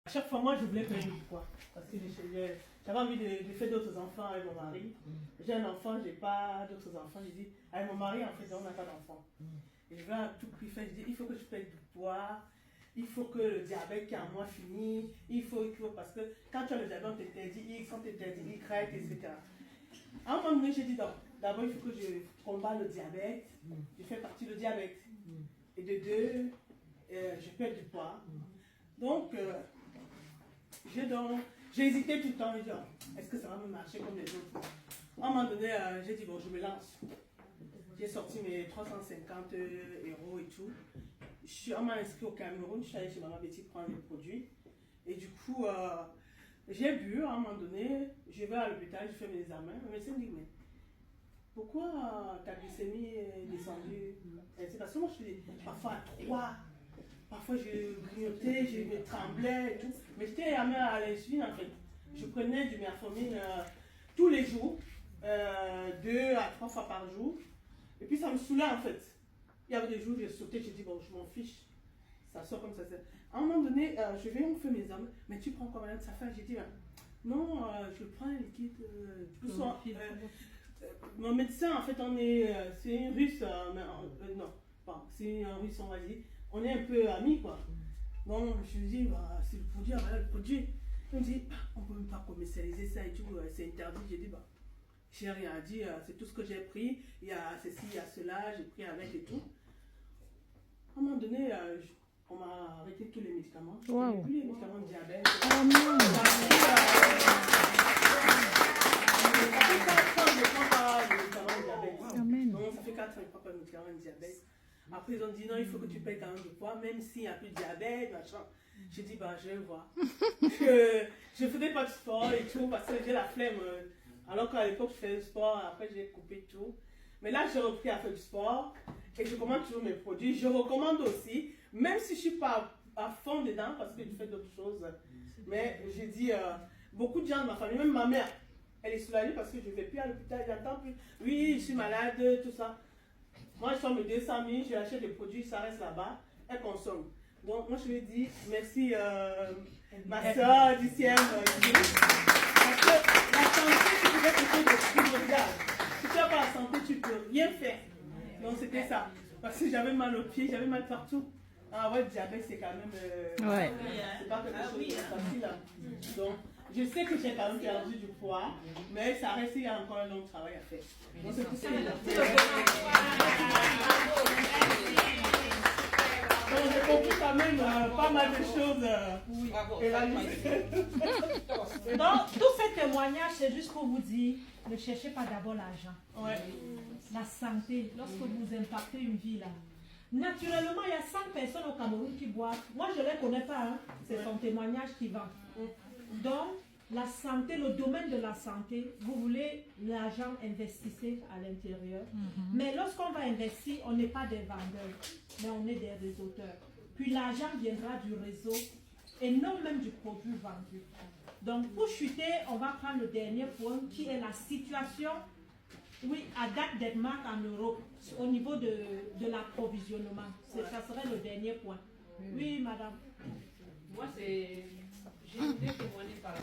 À chaque fois, moi, je voulais perdre du poids. Parce que j'avais envie de faire d'autres enfants avec mon mari. J'ai un enfant, je n'ai pas d'autres enfants. Je dis, avec mon mari, en fait, on n'a pas d'enfant. Et je vais à tout prix faire. Je dis, il faut que je perde du poids. Il faut que le diabète qui est en moi finisse. Parce que quand tu as le diabète, on t'interdit X, on t'interdit Y, etc. À un moment donné, j'ai dit, d'abord, il faut que je combatte le diabète. Je fais partie du diabète. Et de deux, je perds du poids. Donc, j'ai hésité tout le temps. J'ai dit, est-ce que ça va me marcher comme les autres? À un moment donné, j'ai dit, bon, je me lance. J'ai sorti mes 350 € et tout. On m'a inscrit au Cameroun. Je suis allée chez Maman Betty prendre les produits. Et du coup, j'ai bu. À un moment donné, je vais à l'hôpital, je fais mes examens. Le médecin me dit, mais pourquoi ta glycémie est descendue? C'est parce que moi, je suis parfois à 3. Parfois, je grignotais, je me tremblais et tout. Mais j'étais à l'insuline, en fait. Je prenais du metformine tous les jours, 2 à 3 fois par jour. Et puis, ça me saoulait, en fait. Il y avait des jours où je sautais, je dis, bon, je m'en fiche. Ça sort comme ça. À un moment donné, je vais, on fait mes examens. Mais tu prends combien de ça fait? J'ai dit, non, je prends un liquide. Mon médecin, en fait, c'est une russe, non, c'est un russe, on va dire. On est un peu amis, quoi. Bon, je lui dis, c'est le produit, voilà le produit. Il me dit, on ne peut même pas commercialiser ça et tout, c'est interdit. J'ai dit, j'ai rien dit, c'est tout ce que j'ai pris. Il y a ceci, il y a cela, j'ai pris avec et tout. À un moment donné, on m'a arrêté tous les médicaments. Je n'avais plus les médicaments de diabète. Oh non! Non, ça fait 4 ans que je ne prends pas de médicaments de diabète. Après, ils ont dit non, il faut que tu payes quand même du poids, même s'il n'y a plus de diabète, machin. J'ai dit, je vais voir. Je ne faisais pas de sport et tout, parce que j'ai la flemme. Alors qu'à l'époque, je faisais du sport, après, j'ai coupé tout. Mais là, j'ai repris à faire du sport et je commande toujours mes produits. Je recommande aussi, même si je ne suis pas à fond dedans, parce que je fais d'autres choses. Mais j'ai dit, beaucoup de gens de ma famille, même ma mère, elle est soulagée parce que je ne vais plus à l'hôpital, j'entends plus. Oui, je suis malade, tout ça. Moi, je sors mes 200 000, je achète des produits, ça reste là-bas, elle consomme. Donc, moi, je lui dis merci, ma soeur, Lucienne. Parce que la santé, c'est quelque chose de primordial. Si tu n'as pas la santé, tu ne peux rien faire. Donc, c'était ça. Parce que j'avais mal aux pieds, j'avais mal partout. Ah ouais, le diabète, c'est quand même. C'est pas quelque chose de facile. Donc, je sais que j'ai quand même perdu du poids, mais ça reste, il y a encore un long travail à faire. Donc, c'est pour ça que donc, j'ai compris quand même pas mal de choses. Donc, tous ces témoignages, c'est juste pour vous dire, ne cherchez pas d'abord l'argent. La santé, lorsque vous impactez une vie là. Naturellement, il y a 100 personnes au Cameroun qui boivent. Moi, je ne les connais pas, hein. C'est son témoignage qui vend. Donc, la santé, le domaine de la santé, vous voulez l'argent, investissez à l'intérieur. Mais lorsqu'on va investir, on n'est pas des vendeurs, mais on est des réseauteurs. Puis l'argent viendra du réseau et non même du produit vendu. Donc, pour chuter, on va prendre le dernier point qui est la situation, oui, à date des marques en Europe, au niveau de l'approvisionnement. Ça serait le dernier point. Oui, madame. Moi, j'ai une idée témoignée par